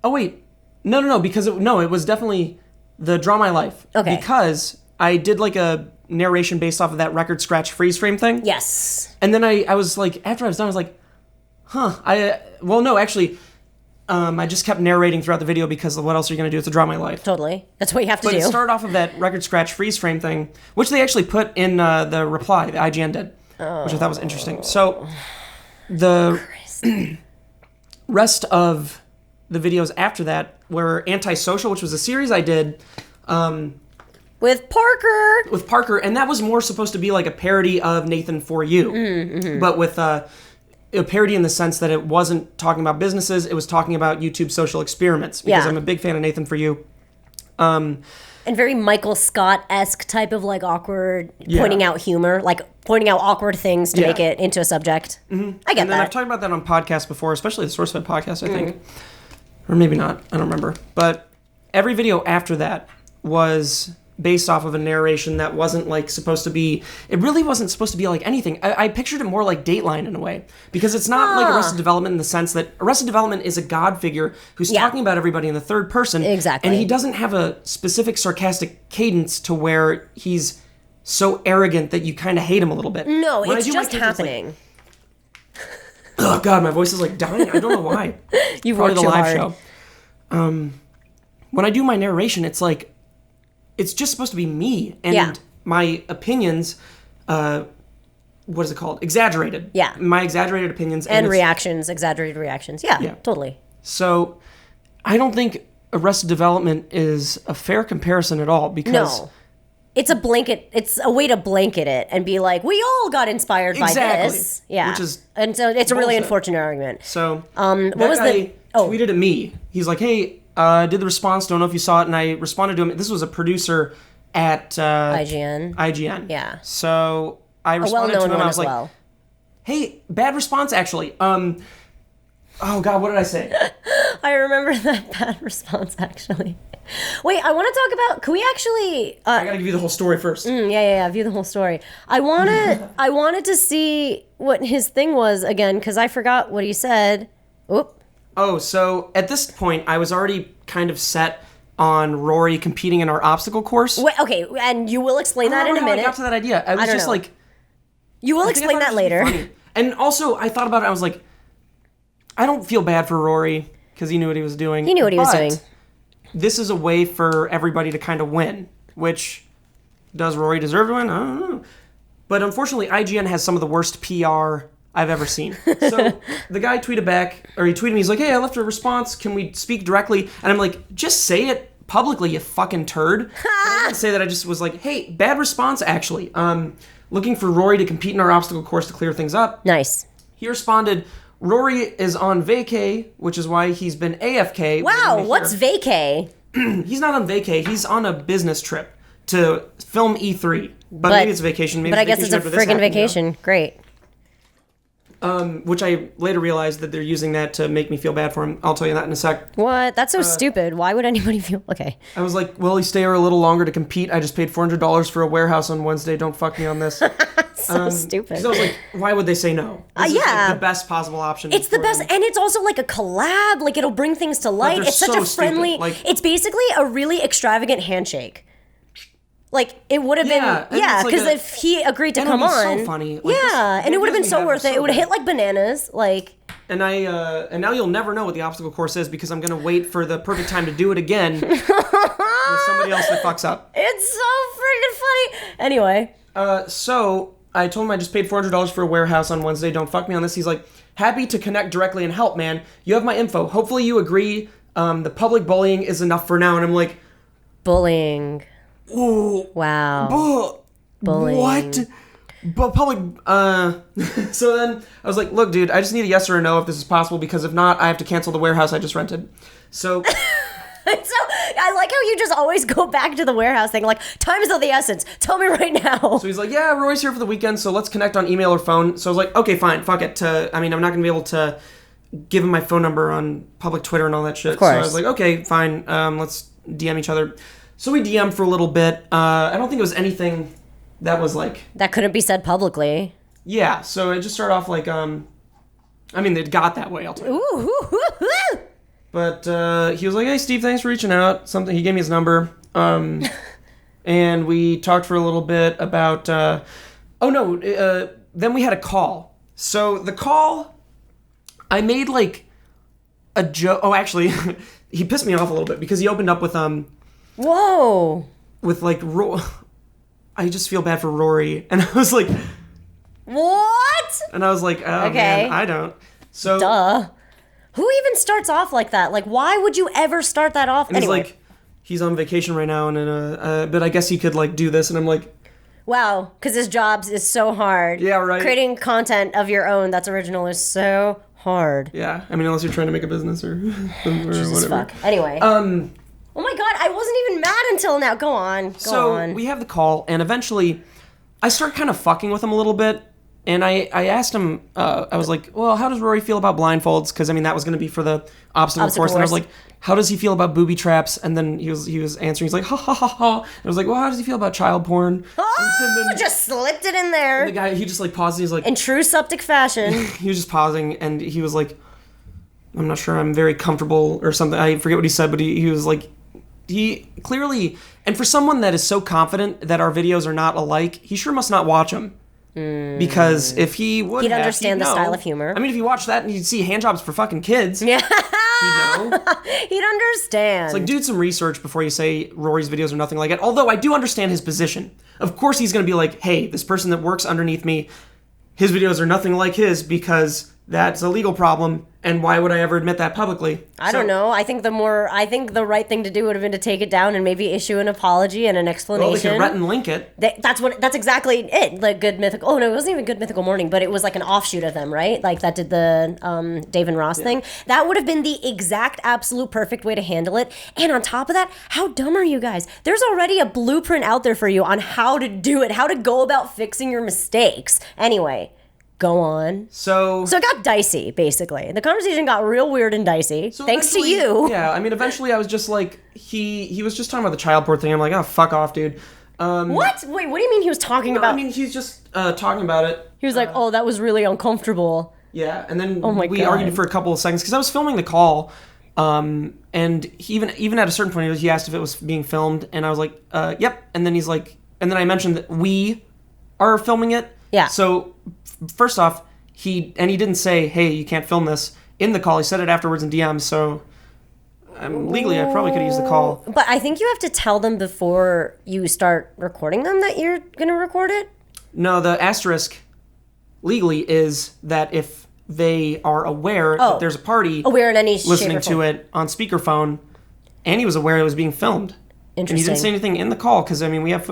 Oh wait, no, because it was definitely the Draw My Life. Okay, because I did like a narration based off of that record scratch freeze frame thing. Yes. And then I was like, after I was done, I was like, I just kept narrating throughout the video because what else are you going to do? It's a Draw My Life. Totally. That's what you have to do. But it started off of that record scratch freeze frame thing, which they actually put in the reply, the IGN did, which I thought was interesting. So the rest of the videos after that were Antisocial, which was a series I did with Parker, and that was more supposed to be like a parody of Nathan For You, but with a parody in the sense that it wasn't talking about businesses, it was talking about YouTube social experiments, because I'm a big fan of Nathan For You. And very Michael Scott-esque type of like awkward, pointing out humor, like pointing out awkward things to make it into a subject. I get that. And then I've talked about that on podcasts before, especially the SourceFed podcast, I think. Or maybe not, I don't remember. But every video after that was based off of a narration that wasn't like supposed to be, it really wasn't supposed to be like anything. I pictured it more like Dateline in a way, because it's not like Arrested Development in the sense that Arrested Development is a god figure who's talking about everybody in the third person. Exactly. And he doesn't have a specific sarcastic cadence to where he's so arrogant that you kind of hate him a little bit. No, When I it's do my just characters, like, happening. oh God, my voice is like dying. I don't know why. You Probably worked the too live hard. show. When I do my narration, it's like, it's just supposed to be me and my opinions, what is it called? Exaggerated. Yeah. My exaggerated opinions. And reactions, exaggerated reactions. Yeah, totally. So I don't think Arrested Development is a fair comparison at all, because... No. It's a blanket. It's a way to blanket it and be like, we all got inspired by this. Yeah. Which is and so it's a really bullshit. unfortunate argument. So what that was guy the tweeted at me. He's like, hey, did the response, don't know if you saw it, and I responded to him. This was a producer at IGN. Yeah. So I responded to him and I was like, hey, bad response actually. Oh God, what did I say? I remember that bad response, actually. Wait, I want to talk about, can we actually... I gotta give you the whole story first. Yeah, view the whole story. I wanted to see what his thing was again, because I forgot what he said. Oop. Oh, so at this point, I was already kind of set on Rory competing in our obstacle course. Wait, okay, and you will explain that in a minute. I got to that idea. I was don't just know. like... You will I think I explain thought that it was just later. funny. And also, I thought about it. I was like, I don't feel bad for Rory because he knew what he was doing. He knew what he was doing. This is a way for everybody to kind of win, which does Rory deserve to win? I don't know. But unfortunately, IGN has some of the worst PR I've ever seen. So the guy tweeted back, or he tweeted me, he's like, hey, I left a response. Can we speak directly? And I'm like, just say it publicly, you fucking turd. But I didn't say that. I just was like, hey, bad response, actually. Looking for Rory to compete in our obstacle course to clear things up. Nice. He responded, Rory is on vacay, which is why he's been AFK. Wow, what's vacay? He's not on vacay. He's on a business trip to film E3. But maybe it's vacation. Maybe but I guess it's a friggin' vacation. Great. Which I later realized that they're using that to make me feel bad for him. I'll tell you that in a sec. What? That's so stupid. Why would anybody feel... Okay. I was like, will he stay here a little longer to compete? I just paid $400 for a warehouse on Wednesday. Don't fuck me on this. So stupid. 'Cause I was like, why would they say no? This is, yeah. like, the best possible option. It's the for best, him. and it's also like a collab. Like, it'll bring things to light. they're It's such so a friendly... stupid. Like- it's basically a really extravagant handshake. Like, it would have Yeah, and been... Yeah, it's like because a- if he agreed to and it come would be so on... funny. Like, yeah, this- and it would have been Disney so had worth it. so It would have bad. hit like bananas. Like... And now you'll never know what the obstacle course is because I'm gonna wait for the perfect time to do it again with somebody else that fucks up. It's so freaking funny. Anyway. So I told him I just paid $400 for a warehouse on Wednesday. Don't fuck me on this. He's like, happy to connect directly and help, man. You have my info. Hopefully you agree. The public bullying is enough for now. And I'm like, Bullying. ooh, Wow. Bullying. what? But public. So then I was like, look, dude, I just need a yes or a no if this is possible because if not, I have to cancel the warehouse I just rented. So. So I like how you just always go back to the warehouse thing. Like, time is of the essence. Tell me right now. So he's like, yeah, Roy's here for the weekend, so let's connect on email or phone. So I was like, okay, fine, fuck it. I'm not going to be able to give him my phone number on public Twitter and all that shit. Of course. So I was like, okay, fine, let's DM each other. So we DM'd for a little bit. I don't think it was anything that was like... That couldn't be said publicly. Yeah, so it just started off like, it got that way, I'll tell you. Ooh. But he was like, hey, Steve, thanks for reaching out. He gave me his number. And we talked for a little bit about... then we had a call. So the call, I made like a joke. Oh, actually, he pissed me off a little bit because he opened up with Whoa. with like, I just feel bad for Rory. And I was like... What? And I was like, oh, Okay. man, I don't. So... Duh. Who even starts off like that? Like, why would you ever start that off? And Anyway. he's like, he's on vacation right now, and but I guess he could like do this, and I'm like, wow, because his job is so hard. Yeah, right. Creating content of your own that's original is so hard. yeah. I mean, unless you're trying to make a business or Jesus whatever. fuck. Anyway. Oh my god, I wasn't even mad until now. Go on. Go on. We have the call, and eventually, I start kind of fucking with him a little bit. And I asked him, I was like, well, how does Rory feel about blindfolds? Because, that was going to be for the obstacle course. And I was like, how does he feel about booby traps? And then he was answering, he's like, ha, ha, ha, ha. And I was like, well, how does he feel about child porn? Oh, and then just slipped it in there. the guy, he just, like, paused, and he's like... In true Suptic fashion. He was just pausing, and he was like, I'm not sure, I'm very comfortable, or something. I forget what he said, but he was like... He clearly... And for someone that is so confident that our videos are not alike, he sure must not watch them. Because if he would He'd have, understand he'd the know. style of humor. If you watch that and you'd see handjobs for fucking kids, Yeah. he'd know. He'd understand. It's like, do some research before you say Rory's videos are nothing like it. Although I do understand his position. Of course he's going to be like, hey, this person that works underneath me, his videos are nothing like his because that's a legal problem. And why would I ever admit that publicly? I don't know. I think the right thing to do would have been to take it down and maybe issue an apology and an explanation. Well, they could Rhett and link it. That's exactly it. Like Good Mythical. Oh no, it wasn't even Good Mythical Morning, but it was like an offshoot of them, right? Like that did the Dave and Ross thing. That would have been the exact, absolute, perfect way to handle it. And on top of that, how dumb are you guys? There's already a blueprint out there for you on how to do it, how to go about fixing your mistakes. Anyway. Go on. So So it got dicey, basically. The conversation got real weird and dicey. Thanks to eventually- you. Yeah, I mean, eventually I was just like, he was just talking about the child porn thing. I'm like, oh, fuck off, dude. What? Wait, what do you mean he was talking about? I mean, he's just talking about it. He was like, oh, that was really uncomfortable. Yeah, and then Oh my we God. argued for a couple of seconds because I was filming the call, and he even at a certain point he asked if it was being filmed, and I was like, "Yep." And then he's like, and then I mentioned that we are filming it. Yeah. So first off, he didn't say, "Hey, you can't film this" in the call. He said it afterwards in DMs. So legally, I probably could have used the call. But I think you have to tell them before you start recording them that you're going to record it. No, the asterisk legally is that if they are aware that there's a party Aware in any shape listening or to form. it on speakerphone, and he was aware it was being filmed. And he Interesting. didn't say anything in the call because I mean we have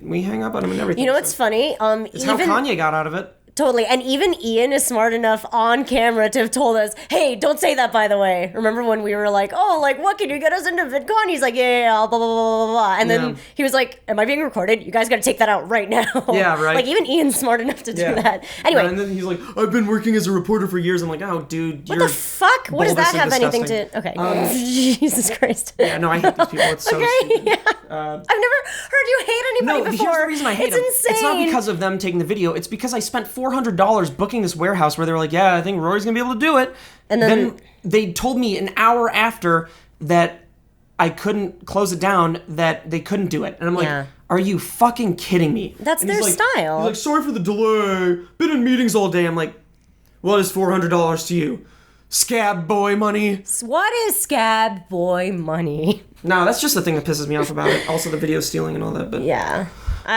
we hang up on him and everything. You know what's funny? It's how Kanye got out of it. Totally. And even Ian is smart enough on camera to have told us, hey, don't say that, by the way. Remember when we were like, oh, like, what, can you get us into VidCon? He's like, yeah, blah, blah, blah, blah, blah. And then he was like, am I being recorded? You guys got to take that out right now. Yeah, right. Like, even Ian's smart enough to do that. Anyway. And then he's like, I've been working as a reporter for years. I'm like, oh, dude, What the fuck? What does that have anything to... Okay. Jesus Christ. Yeah, no, I hate these people. It's so stupid. Yeah. I've never heard you hate anybody No, before. here's the reason I hate it's them. insane. It's not because of them taking the video. It's because I spent $400 booking this warehouse where they were like, yeah, I think Rory's going to be able to do it. And then they told me an hour after that I couldn't close it down, that they couldn't do it. And I'm like, Yeah. are you fucking kidding me? That's And their he's like- style. He's like, sorry for the delay. Been in meetings all day. I'm like, what is $400 to you? Scab boy money? What is scab boy money? No, that's just the thing that pisses me off about it. Also the video stealing and all that. But Yeah.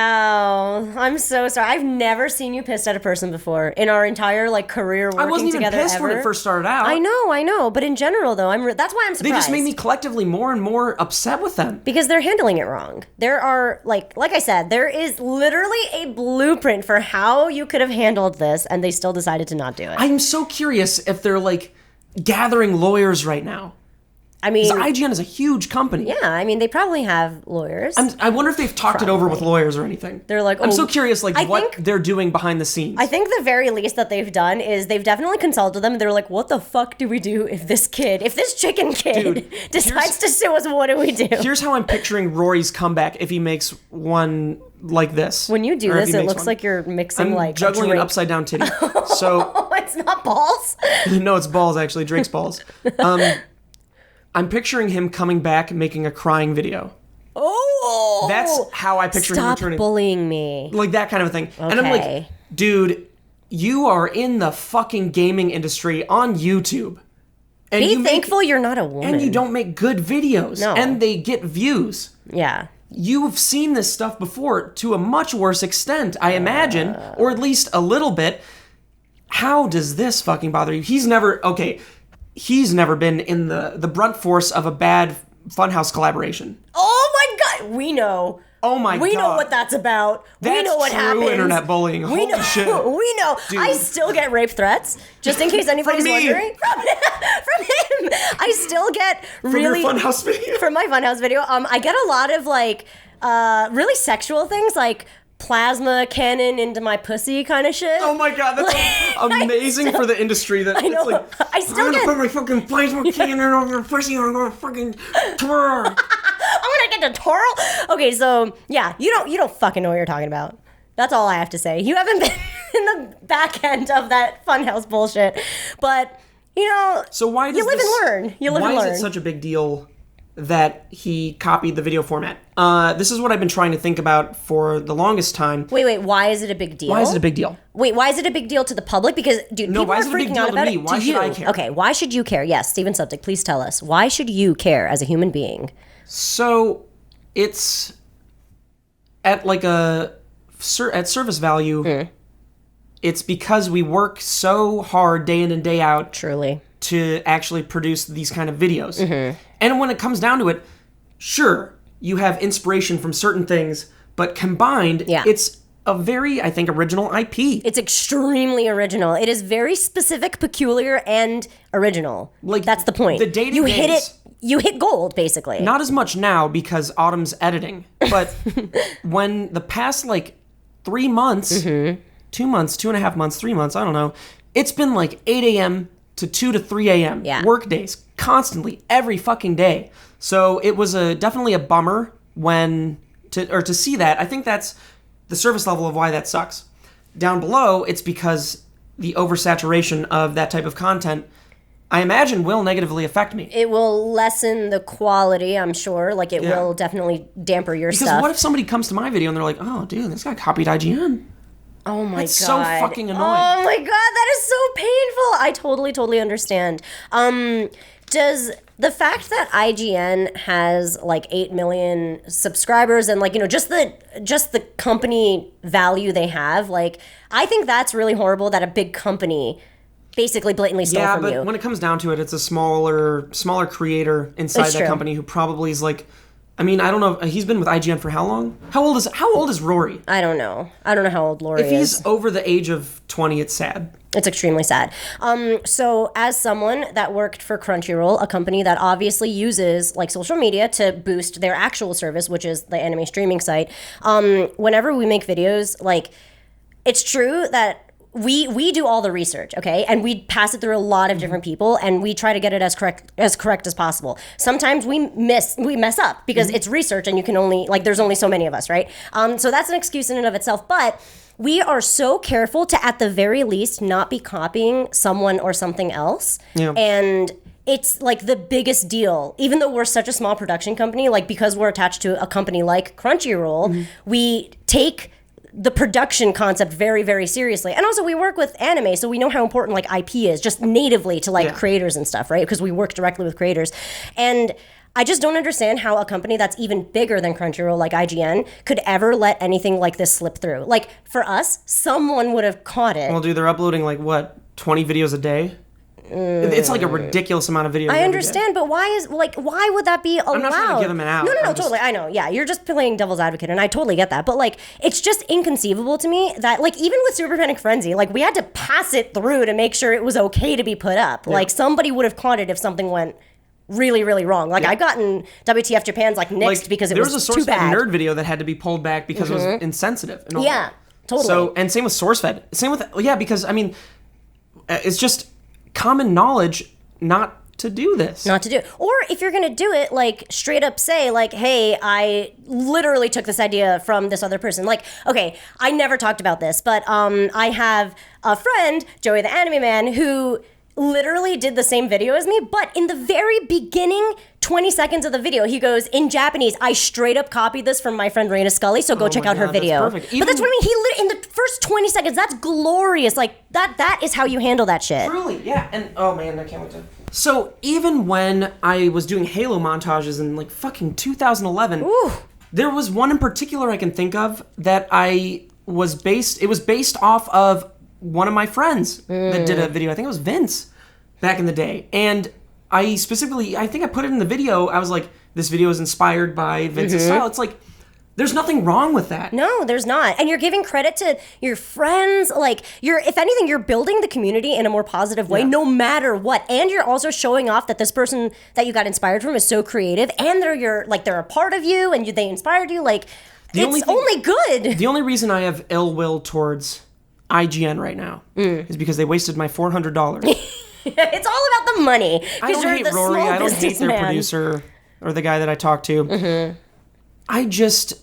Oh, I'm so sorry. I've never seen you pissed at a person before in our entire like career working I wasn't even together pissed ever. when it first started out. I know, but in general though, that's why I'm surprised. They just made me collectively more and more upset with them. because they're handling it wrong. There are like I said, there is literally a blueprint for how you could have handled this, and they still decided to not do it. I'm so curious if they're like gathering lawyers right now. I mean, 'Cause IGN is a huge company. yeah, I mean, they probably have lawyers. I wonder if they've talked it over with lawyers or anything. They're like, I'm oh, so curious, like I what think- they're doing behind the scenes. I think the very least that they've done is they've definitely consulted them. They're like, what the fuck do we do if this chicken kid Dude, decides to sue us? What do we do? Here's how I'm picturing Rory's comeback if he makes one like this. When you do Or if this, he it makes looks one. like you're mixing I'm like juggling a an drink. upside down titty. So Oh, it's not balls. no, it's balls actually, Drake's balls. I'm picturing him coming back making a crying video. Oh, That's how I picture him stop returning. bullying me. Like that kind of a thing. And I'm like, Okay. dude, you are in the fucking gaming industry on YouTube. And Be you make- thankful you're not a woman. and you don't make good videos. No. And they get views. Yeah. You've seen this stuff before to a much worse extent, I imagine, or at least a little bit. How does this fucking bother you? He's never been in the brunt force of a bad Funhouse collaboration. Oh my god, we know. Oh my We know God. what that's about. We That's know what true happens. internet bullying. We Holy know. shit. We know. I still get rape threats, just in case anybody's me. wondering. From him, I still get really Your Funhouse video. from my Funhouse video. I get a lot of like really sexual things, like plasma cannon into my pussy kind of shit. Oh my god, that's amazing for the industry. That I know. It's like, I still I'm get. gonna put my fucking plasma cannon over your pussy and I'm gonna fucking twirl. I'm gonna get the twirl. Okay, so yeah, you don't fucking know what you're talking about. That's all I have to say. You haven't been in the back end of that Funhouse bullshit, but you know. So why does you live this, and learn? You live why and learn. is it such a big deal that he copied the video format? This is what I've been trying to think about for the longest time. Wait. Why is it a big deal? Why is it a big deal? Wait, why is it a big deal to the public? Because, dude, No, people why are is it a big freaking deal out to about me? it. Why to should you. I care? Okay, why should you care? Yes, Steven Suptic, please tell us. Why should you care as a human being? So it's at like at service value. It's because we work so hard day in and day out Truly. to actually produce these kind of videos. Mm-hmm. And when it comes down to it, sure, you have inspiration from certain things, but combined, Yeah. it's a very, I think, original IP. It's extremely original. It is very specific, peculiar, and original. Like, that's the point. the dating you hit days- it. You hit gold, basically. Not as much now because Autumn's editing, but when the past like 3 months, 2 months, 2.5 months, 3 months, I don't know. It's been like 8 a.m. to 2 to 3 a.m. Yeah. work days, constantly, every fucking day. So it was definitely a bummer to see that. I think that's the surface level of why that sucks. Down below, it's because the oversaturation of that type of content, I imagine, will negatively affect me. It will lessen the quality, I'm sure. Like, it will definitely damper your Because stuff. what if somebody comes to my video and they're like, oh, dude, this guy copied IGN? Oh my That's god. so fucking annoying. Oh my god, that is so painful. I totally understand. Does the fact that IGN has like 8 million subscribers and like, you know, just the company value they have, like, I think that's really horrible that a big company basically blatantly stole from you. Yeah, but when it comes down to it, it's a smaller creator inside It's that true. company who probably is like, I mean, I don't know. He's been with IGN for how long? How old is Rory? I don't know how old Lori If is. he's over the age of 20, it's sad. It's extremely sad. So as someone that worked for Crunchyroll, a company that obviously uses like social media to boost their actual service, which is the anime streaming site, whenever we make videos, like, it's true that we do all the research, okay? And we pass it through a lot of different people and we try to get it as correct as possible. Sometimes we mess up because it's research and you can only, like, there's only so many of us, right? So that's an excuse in and of itself, but we are so careful to, at the very least, not be copying someone or something else. Yeah. And it's like the biggest deal, even though we're such a small production company, like, because we're attached to a company like Crunchyroll, we take the production concept very, very seriously. And also we work with anime, so we know how important like IP is just natively to like creators and stuff, right? Because we work directly with creators. And I just don't understand how a company that's even bigger than Crunchyroll, like IGN, could ever let anything like this slip through. Like, for us, someone would have caught it. Well, dude, they're uploading like, what, 20 videos a day? It's like a ridiculous amount of videos. I understand, but why would that be allowed? I'm not trying to give them an out. No, I'm just- totally. I know. Yeah, you're just playing devil's advocate, and I totally get that. But like, it's just inconceivable to me that like even with Super Panic Frenzy, like we had to pass it through to make sure it was okay to be put up. Like somebody would have caught it if something went really, really wrong. Like I've gotten WTF Japan's like nixed because it there was was a too SourceFed bad. nerd video that had to be pulled back because it was insensitive. And all Yeah, that. totally. So, and same with SourceFed. Same with, because I mean, it's just common knowledge not to do this. Not to do. Or if you're going to do it, like straight up say like, hey, I literally took this idea from this other person. Like, okay, I never talked about this, but I have a friend, Joey the Anime Man, who literally did the same video as me, but in the very beginning 20 seconds of the video, he goes, in Japanese, I straight up copied this from my friend Raina Scully, so go check my out her God, that's video. perfect. But that's what I mean. In the first 20 seconds, that's glorious. Like, that is how you handle that shit. Truly, yeah. And oh man, I can't wait to. So even when I was doing Halo montages in like fucking 2011, there was one in particular I can think of that it was based off of one of my friends that did a video. I think it was Vince back in the day. And I think I put it in the video. I was like, this video is inspired by Vince's style. It's like, there's nothing wrong with that. No, there's not. And you're giving credit to your friends. Like, if anything, you're building the community in a more positive way, no matter what. And you're also showing off that this person that you got inspired from is so creative, and they're a part of you, and they inspired you. Like, it's only good. The only reason I have ill will towards IGN right now is because they wasted my $400. It's all about the money. I don't hate Rory. I don't hate their producer or the guy that I talked to. I just,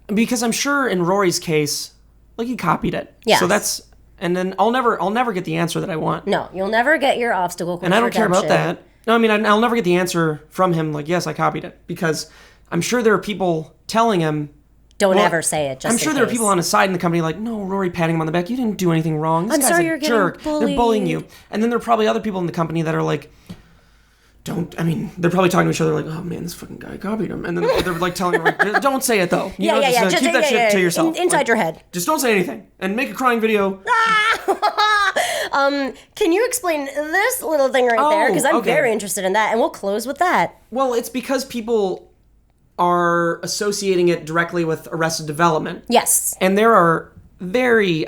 because I'm sure in Rory's case, like, he copied it. Yes. So and then I'll never get the answer that I want. No, you'll never get your obstacle course And I don't care about redemption. that. No, I mean, I'll never get the answer from him, like, yes, I copied it. Because I'm sure there are people telling him. Don't ever say it, just I'm sure in there are case. people on his side in the company like, no, Rory patting him on the back. You didn't do anything wrong. This I'm guy's sorry a you're getting jerk. They're bullying bullied." you. And then there are probably other people in the company that are like, they're probably talking to each other like, oh man, this fucking guy copied him. And then they're like telling him, like, don't say it though. You know, just keep that shit to yourself. Inside your head. Just don't say anything. And make a crying video. Can you explain this little thing right there? Because I'm okay. very interested in that, and we'll close with that. Well, it's because people are associating it directly with Arrested Development. Yes. And there are very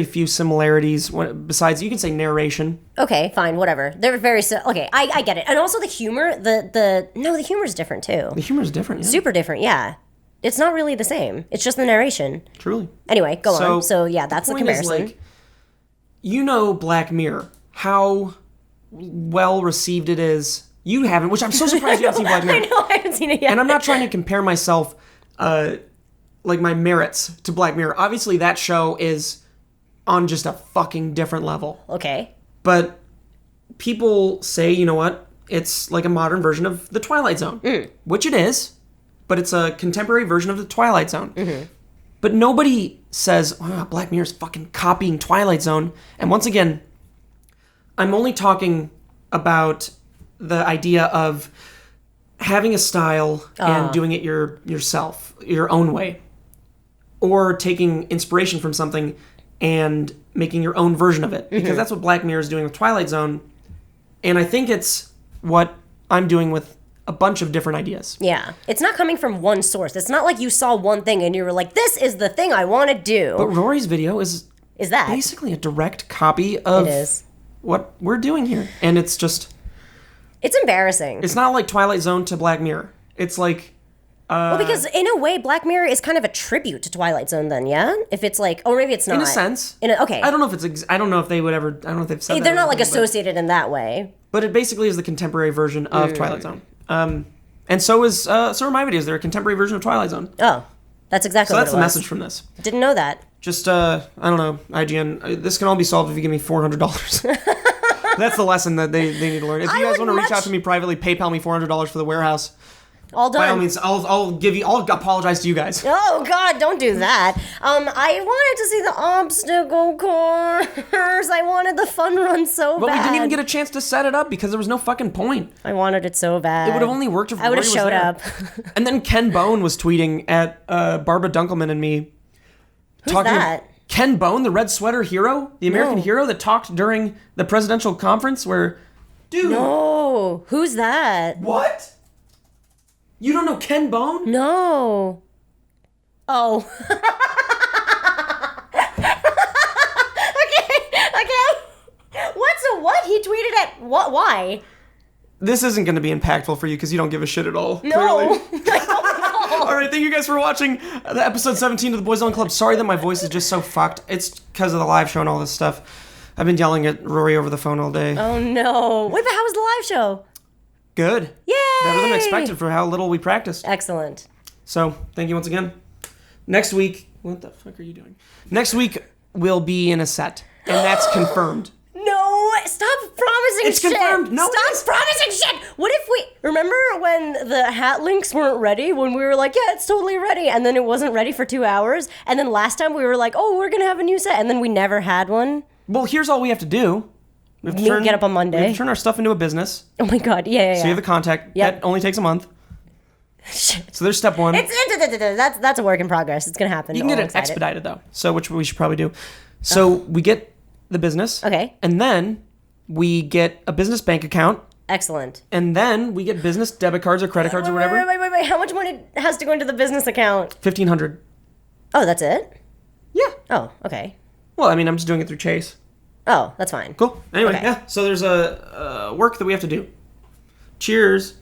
few similarities besides, you can say, narration. Okay, fine, whatever. They're very okay. I get it, and also the humor. The humor is different too. The humor is different. Yeah. Super different, yeah. It's not really the same. It's just the narration. Truly. Anyway, go on. So yeah, that's the point is, comparison. Black Mirror, how well received it is. You haven't, which I'm so surprised you haven't seen Black Mirror. I know, I haven't seen it yet. And I'm not trying to compare myself, like my merits to Black Mirror. Obviously, that show is on just a fucking different level. Okay. But people say, you know what? It's like a modern version of The Twilight Zone, which it is, but it's a contemporary version of The Twilight Zone. Mm-hmm. But nobody says, oh, Black Mirror's fucking copying Twilight Zone. And once again, I'm only talking about the idea of having a style and doing it yourself, your own way. Or taking inspiration from something and making your own version of it. Because that's what Black Mirror is doing with Twilight Zone. And I think it's what I'm doing with a bunch of different ideas. Yeah. It's not coming from one source. It's not like you saw one thing and you were like, this is the thing I want to do. But Rory's video is that basically a direct copy of what we're doing here. And it's just... It's embarrassing. It's not like Twilight Zone to Black Mirror. It's like... well, because in a way, Black Mirror is kind of a tribute to Twilight Zone then, yeah? If it's like... Or maybe it's not. In a sense. Okay. I don't know if it's... I don't know if they would ever... I don't know if they've said that. They're not like associated in that way. But it basically is the contemporary version of Twilight Zone. And so are my videos. They're a contemporary version of Twilight Zone. Oh. That's exactly So what that's it the was. message from this. Didn't know that. Just, I don't know, IGN. This can all be solved if you give me $400. That's the lesson that they need to learn. If you guys want to reach out to me privately, PayPal me $400 for the warehouse. All done. By all means, I'll apologize to you guys. Oh God, don't do that. I wanted to see the obstacle course. I wanted the fun run so But bad. we didn't even get a chance to set it up because there was no fucking point. I wanted it so bad. It would have only worked if I would Rory have was showed there. up. And then Ken Bone was tweeting at Barbara Dunkelman and me. Who's that? Ken Bone, the red sweater hero, the American No. hero that talked during the presidential conference where, dude. No. Who's that? What? You don't know Ken Bone? No. Oh. Okay. What's a what? He tweeted at what? Why? This isn't going to be impactful for you because you don't give a shit at all. No. Clearly. All right, thank you guys for watching the episode 17 of the Boys on Club. Sorry that my voice is just so fucked. It's because of the live show and all this stuff. I've been yelling at Rory over the phone all day. Oh no. Wait, but how was the live show? Good. Yay! Better than expected for how little we practiced. Excellent. So, thank you once again. Next week, what the fuck are you doing? Next week, we'll be in a set. And that's confirmed. No, stop promising It's shit. confirmed. No, it Stop promising shit. What if we remember when the hat links weren't ready? When we were like, yeah, it's totally ready, and then it wasn't ready for 2 hours. And then last time we were like, oh, we're gonna have a new set, and then we never had one. Well, here's all we have to do. We have to Get up on Monday. We have to turn our stuff into a business. Oh my god, yeah. So you have the contact. Yep. That only takes a month. Shit. So there's step one. That's a work in progress. It's gonna happen. You can get it alongside expedited though. So which we should probably do. So we get the business. Okay. And then we get a business bank account. Excellent. And then we get business debit cards or credit cards or whatever. Wait. How much money has to go into the business account? $1,500. Oh, that's it? Yeah. Oh, okay. Well, I mean, I'm just doing it through Chase. Oh, that's fine. Cool. Anyway, Okay. yeah. So there's a work that we have to do. Cheers.